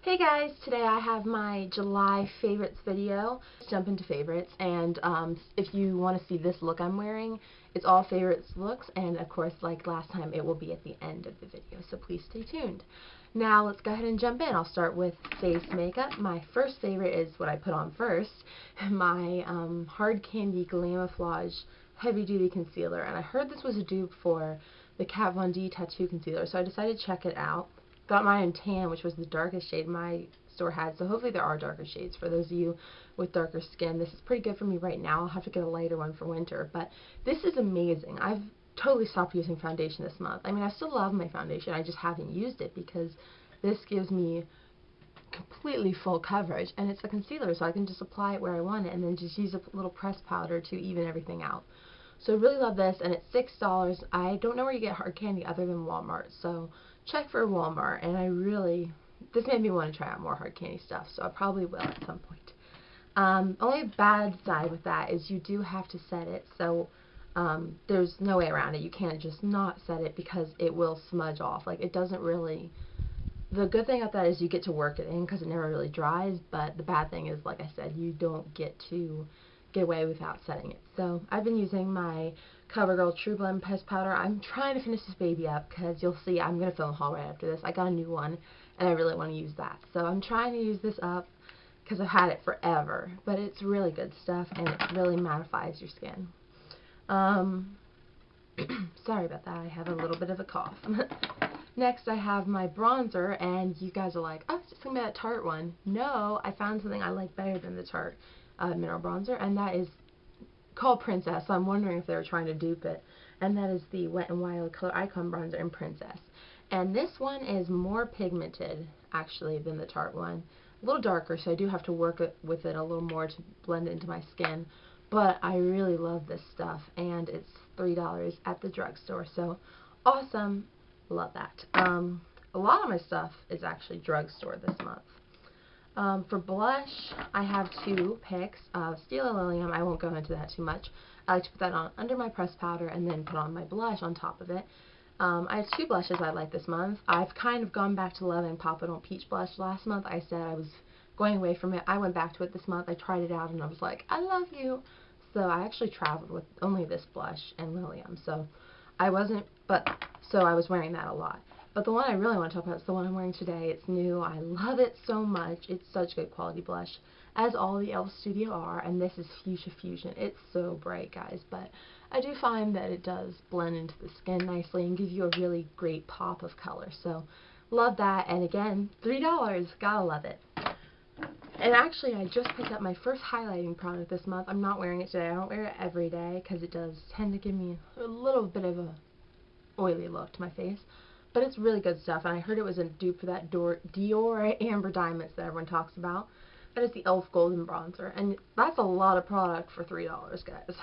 Hey guys, today I have my July favorites video. Let's jump into favorites, and if you want to see this look I'm wearing, it's all favorites looks, and of course, like last time, it will be at the end of the video, so please stay tuned. Now let's go ahead and jump in. I'll start with face makeup. My first favorite is what I put on first, my Hard Candy Glamouflage Heavy Duty Concealer, and I heard this was a dupe for the Kat Von D Tattoo Concealer, so I decided to check it out. Got mine in tan, which was the darkest shade my store had, so hopefully there are darker shades for those of you with darker skin. This is pretty good for me right now. I'll have to get a lighter one for winter, but this is amazing. I've totally stopped using foundation this month. I mean, I still love my foundation, I just haven't used it because this gives me completely full coverage, and it's a concealer, so I can just apply it where I want it and then just use a little pressed powder to even everything out. So I really love this, and it's $6. I don't know where you get hard candy other than Walmart, so check for Walmart, and this made me want to try out more hard candy stuff, so I probably will at some point. Only bad side with that is you do have to set it, so there's no way around it. You can't just not set it because it will smudge off. Like, it doesn't really... The good thing about that is you get to work it in because it never really dries, but the bad thing is, like I said, you don't get to get away without setting it. So I've been using my CoverGirl True Blend Pressed Powder. I'm trying to finish this baby up because you'll see I'm going to film a haul right after this. I got a new one and I really want to use that. So I'm trying to use this up because I've had it forever, but it's really good stuff and it really mattifies your skin. Sorry about that, I have a little bit of a cough. Next I have my bronzer, and you guys are like, oh, it's just going to be that Tarte one. No, I found something I like better than the Tarte mineral bronzer, and that is called Princess, so I'm wondering if they were trying to dupe it. And that is the Wet n Wild Color Icon Bronzer in Princess. And this one is more pigmented, actually, than the Tarte one. A little darker, so I do have to work with it a little more to blend it into my skin. But I really love this stuff, and it's $3 at the drugstore, so awesome. Love that. A lot of my stuff is actually drugstore this month. For blush, I have two picks of Stila Lilium. I won't go into that too much. I like to put that on under my pressed powder and then put on my blush on top of it. I have two blushes I like this month. I've kind of gone back to loving Papa Don't Peach blush. Last month I said I was going away from it. I went back to it this month. I tried it out and I was like, I love you. So I actually traveled with only this blush and Lilium. So I was wearing that a lot. But the one I really want to talk about is the one I'm wearing today. It's new. I love it so much. It's such good quality blush, as all the e.l.f. Studio are, and this is Fuchsia Fusion. It's so bright, guys, but I do find that it does blend into the skin nicely and give you a really great pop of color. So love that, and again, $3. Gotta love it. And actually, I just picked up my first highlighting product this month. I'm not wearing it today. I don't wear it every day because it does tend to give me a little bit of a oily look to my face. But it's really good stuff, and I heard it was a dupe for that Dior Amber Diamonds that everyone talks about. That is the e.l.f. Golden Bronzer, and that's a lot of product for $3, guys.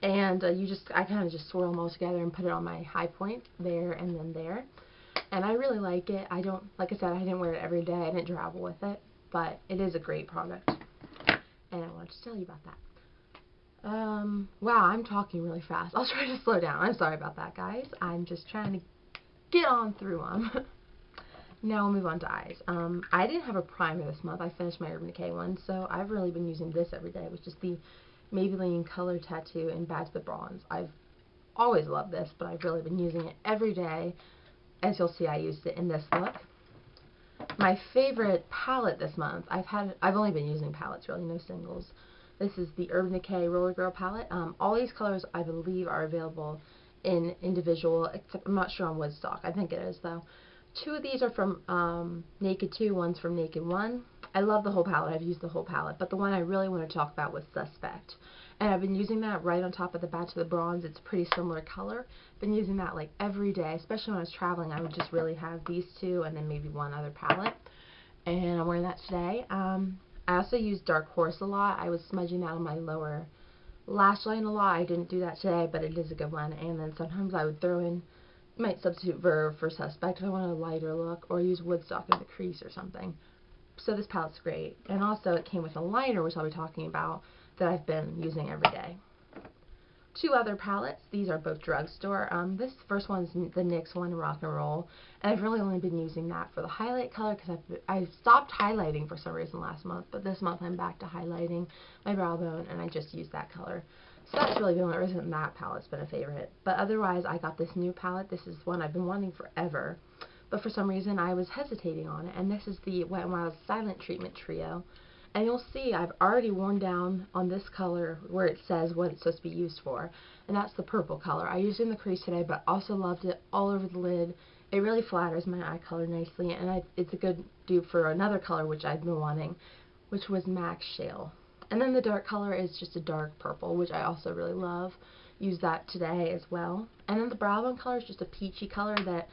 And I kind of just swirl them all together and put it on my high point there and then there. And I really like it. Like I said, I didn't wear it every day. I didn't travel with it, but it is a great product, and I wanted to tell you about that. Wow, I'm talking really fast. I'll try to slow down. I'm sorry about that, guys. I'm just trying to get on through them. Now we'll move on to eyes. I didn't have a primer this month. I finished my Urban Decay one, so I've really been using this every day, which is the Maybelline Color Tattoo in Bad to the Bronze. I've always loved this, but I've really been using it every day. As you'll see, I used it in this look. My favorite palette this month, I've only been using palettes, really, no singles. This is the Urban Decay Roller Girl palette. All these colors, I believe, are available in individual, except I'm not sure on Woodstock. I think it is, though. Two of these are from Naked 2, one's from Naked 1. I love the whole palette. I've used the whole palette, but the one I really want to talk about was Suspect. And I've been using that right on top of the Bad to the Bronze. It's a pretty similar color. Been using that like every day, especially when I was traveling. I would just really have these two and then maybe one other palette. And I'm wearing that today. I also use Dark Horse a lot. I was smudging that on my lower lash line a lot. I didn't do that today, but it is a good one. And then sometimes I would throw in, might substitute Verve for Suspect if I want a lighter look, or use Woodstock in the crease or something. So this palette's great. And also it came with a liner, which I'll be talking about, that I've been using every day. two other palettes. These are both drugstore. This first one's the NYX one, Rock and Roll, and I've really only been using that for the highlight color because I stopped highlighting for some reason last month, but this month I'm back to highlighting my brow bone, and I just use that color. So that's really the only reason that palette's been a favorite. But otherwise, I got this new palette. This is one I've been wanting forever, but for some reason I was hesitating on it, and this is the Wet n Wild Silent Treatment Trio. And you'll see I've already worn down on this color where it says what it's supposed to be used for, and that's the purple color. I used it in the crease today, but also loved it all over the lid. It really flatters my eye color nicely, and it's a good dupe for another color which I've been wanting, which was MAC Shale. And then the dark color is just a dark purple, which I also really love. Use that today as well. And then the brow bone color is just a peachy color that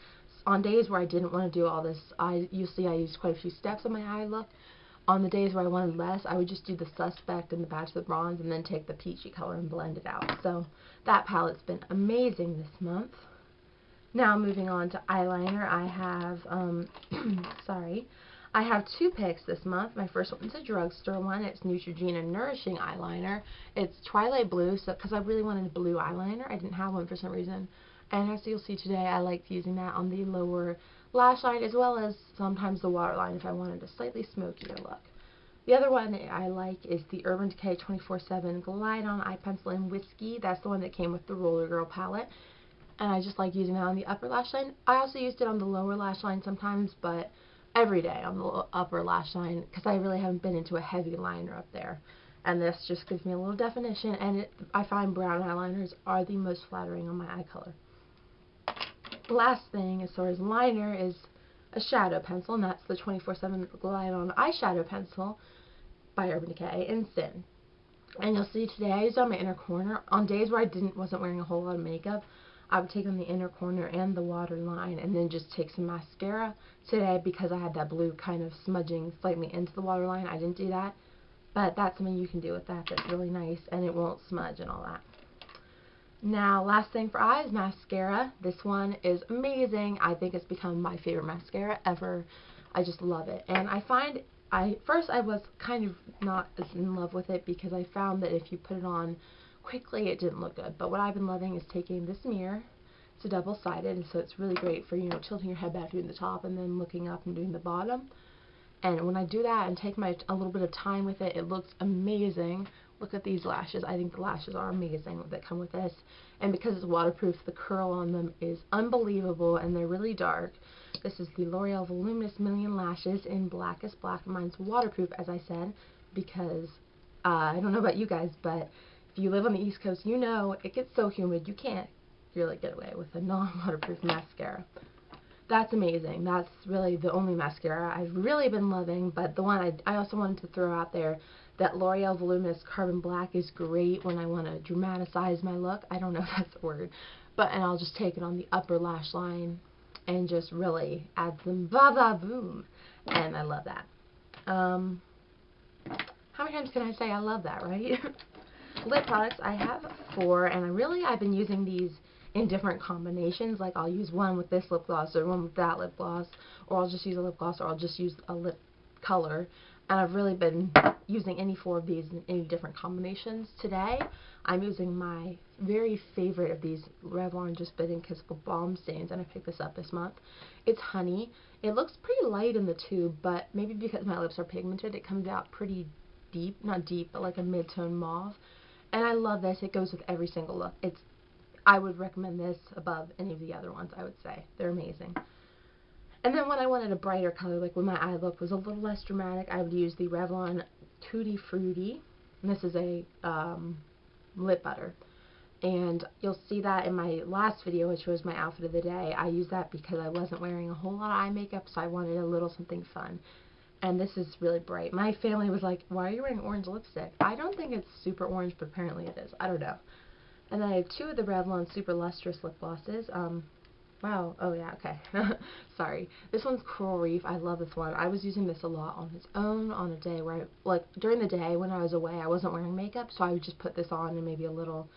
on days where I didn't want to do all this, you'll see I used quite a few steps on my eye look. On the days where I wanted less, I would just do the Suspect and the Bachelor Bronze and then take the peachy color and blend it out. So that palette's been amazing this month. Now moving on to eyeliner, I have, I have two picks this month. My first one's a drugstore one. It's Neutrogena Nourishing Eyeliner. It's Twilight Blue, so because I really wanted a blue eyeliner. I didn't have one for some reason. And as you'll see today, I liked using that on the lower lash line as well as sometimes the waterline if I wanted a slightly smokier look. The other one I like is the Urban Decay 24/7 Glide On Eye Pencil in Whiskey. That's the one that came with the Roller Girl palette. And I just like using that on the upper lash line. I also used it on the lower lash line sometimes, but every day on the upper lash line because I really haven't been into a heavy liner up there. And this just gives me a little definition, and I find brown eyeliners are the most flattering on my eye color. Last thing as far as liner is a shadow pencil, and that's the 24/7 Glide On Eyeshadow Pencil by Urban Decay in Thin. And you'll see today I used it on my inner corner. On days where I wasn't wearing a whole lot of makeup, I would take on the inner corner and the waterline and then just take some mascara. Today, because I had that blue kind of smudging slightly into the waterline, I didn't do that. But that's something you can do with that that's really nice, and it won't smudge and all that. Now, last thing for eyes, mascara. This one is amazing. I think it's become my favorite mascara ever. I just love it. And I find, first I was kind of not as in love with it because I found that if you put it on quickly, it didn't look good. But what I've been loving is taking this mirror. It's a double-sided, and so it's really great for, you know, tilting your head back doing the top and then looking up and doing the bottom. And when I do that and take a little bit of time with it, it looks amazing. Look at these lashes. I think the lashes are amazing that come with this. And because it's waterproof, the curl on them is unbelievable, and they're really dark. This is the L'Oreal Voluminous Million Lashes in Blackest Black. Mine's waterproof, as I said, because I don't know about you guys, but if you live on the East Coast, you know it gets so humid you can't really get away with a non-waterproof mascara. That's amazing. That's really the only mascara I've really been loving, but the one I also wanted to throw out there, that L'Oreal Voluminous Carbon Black is great when I want to dramatize my look. I don't know if that's a word, and I'll just take it on the upper lash line and just really add some va-va-voom, and I love that. How many times can I say I love that, right? Lip products, I have 4, and I've been using these in different combinations. Like I'll use one with this lip gloss or one with that lip gloss, or I'll just use a lip gloss, or I'll just use a lip color. And I've really been using any 4 of these in any different combinations. Today, I'm using my very favorite of these Revlon Just Bitten Kissable Balm Stains, and I picked this up this month. It's Honey. It looks pretty light in the tube, but maybe because my lips are pigmented, it comes out pretty deep. Not deep, but like a mid-tone mauve. And I love this. It goes with every single look. I would recommend this above any of the other ones, I would say. They're amazing. And then when I wanted a brighter color, like when my eye look was a little less dramatic, I would use the Revlon Tutti Frutti. And this is a lip butter. And you'll see that in my last video, which was my outfit of the day. I used that because I wasn't wearing a whole lot of eye makeup, so I wanted a little something fun. And this is really bright. My family was like, why are you wearing orange lipstick? I don't think it's super orange, but apparently it is. I don't know. And then I have 2 of the Revlon Super Lustrous lip glosses. Wow. Oh, yeah, okay. Sorry. This one's Coral Reef. I love this one. I was using this a lot on its own on a day where, during the day when I was away, I wasn't wearing makeup, so I would just put this on and maybe a little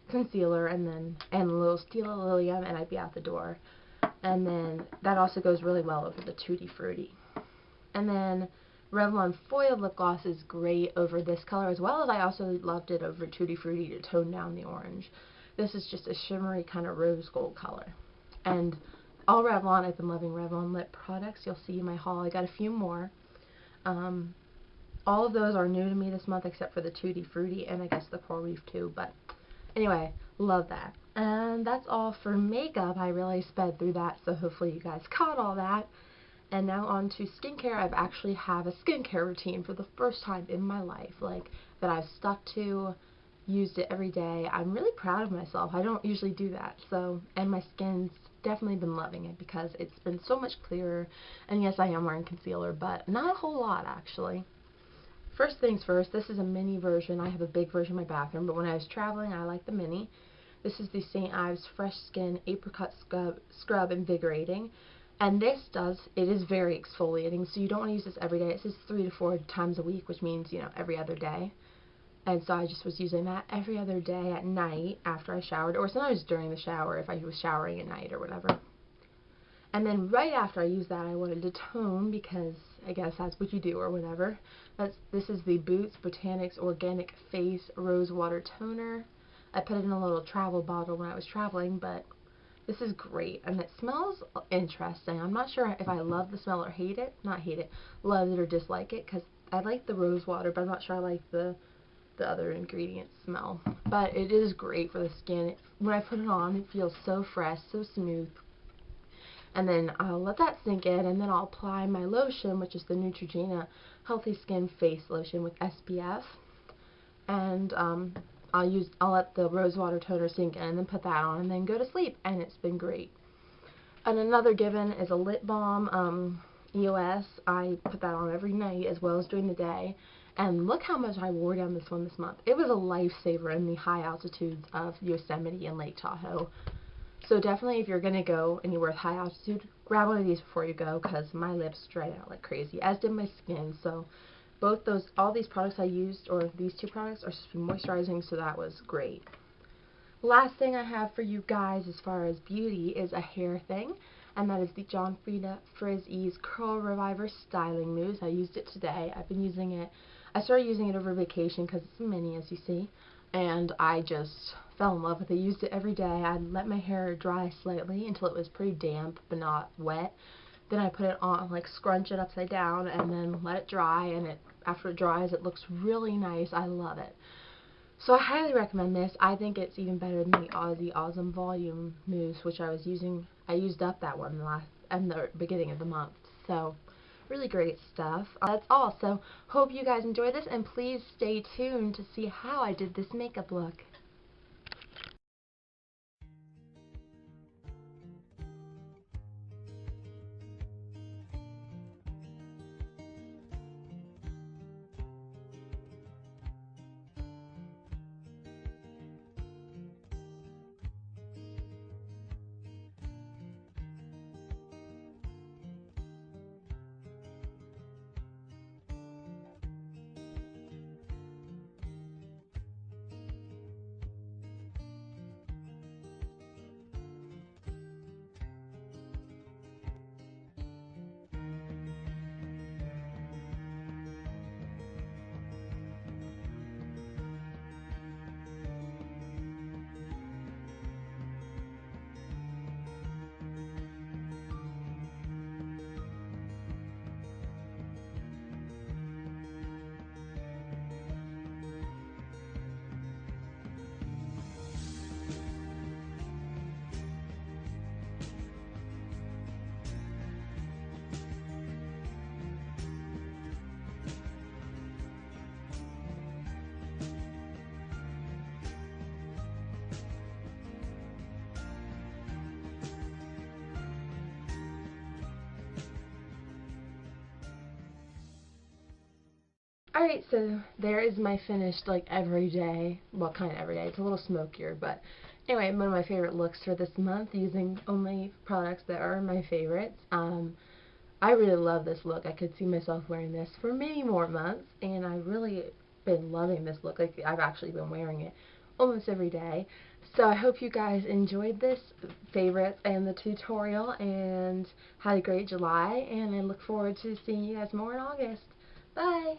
concealer and a little Stila Lilium, and I'd be out the door. And then that also goes really well over the Tutti Frutti. And then Revlon Foil Lip Gloss is great over this color, as well as I also loved it over Tutti Frutti to tone down the orange. This is just a shimmery kind of rose gold color. And all Revlon, I've been loving Revlon lip products. You'll see in my haul. I got a few more. All of those are new to me this month except for the Tutti Frutti and I guess the Coral Reef too. But anyway, love that. And that's all for makeup. I really sped through that, so hopefully you guys caught all that. And now on to skincare. I've actually have a skincare routine for the first time in my life, like that I've stuck to, used it every day. I'm really proud of myself. I don't usually do that. So, and my skin's definitely been loving it because it's been so much clearer. And yes, I am wearing concealer, but not a whole lot actually. First things first, this is a mini version. I have a big version in my bathroom, but when I was traveling, I like the mini. This is the St. Ives Fresh Skin Apricot Scrub Invigorating. And this it is very exfoliating, so you don't want to use this every day. It says 3 to 4 times a week, which means, you know, every other day. And so I just was using that every other day at night after I showered, or sometimes during the shower if I was showering at night or whatever. And then right after I used that, I wanted to tone because I guess that's what you do or whatever. This is the Boots Botanics Organic Face Rose Water Toner. I put it in a little travel bottle when I was traveling, but this is great, and it smells interesting. I'm not sure if I love the smell or hate it. Not hate it, love it or dislike it, because I like the rose water, but I'm not sure I like the other ingredients smell. But it is great for the skin. When I put it on, it feels so fresh, so smooth. And then I'll let that sink in, and then I'll apply my lotion, which is the Neutrogena Healthy Skin Face Lotion with SPF. And I'll let the rose water toner sink in and then put that on and then go to sleep, and it's been great. And another given is a lip balm, EOS. I put that on every night as well as during the day, and look how much I wore down this one this month. It was a lifesaver in the high altitudes of Yosemite and Lake Tahoe. So definitely if you're going to go anywhere with high altitude, grab one of these before you go, because my lips dried out like crazy, as did my skin. So all these products I used, or these two products, are supposed to be moisturizing, so that was great. Last thing I have for you guys as far as beauty is a hair thing, and that is the John Frieda Frizz Ease Curl Reviver Styling Mousse. I used it today. I've been using it. I started using it over vacation because it's a mini, as you see, and I just fell in love with it. I used it every day. I'd let my hair dry slightly until it was pretty damp but not wet. Then I put it on, like scrunch it upside down, and then let it dry, and after it dries, it looks really nice. I love it. So I highly recommend this. I think it's even better than the Aussie Awesome Volume Mousse, which I was using. I used up that one in the beginning of the month. So really great stuff. That's all. So hope you guys enjoyed this, and please stay tuned to see how I did this makeup look. Alright, so there is my finished, like, everyday, well, kind of everyday, it's a little smokier, but anyway, one of my favorite looks for this month, using only products that are my favorites. I really love this look. I could see myself wearing this for many more months, and I've really been loving this look. Like, I've actually been wearing it almost every day. So I hope you guys enjoyed this favorites and the tutorial, and had a great July, and I look forward to seeing you guys more in August. Bye!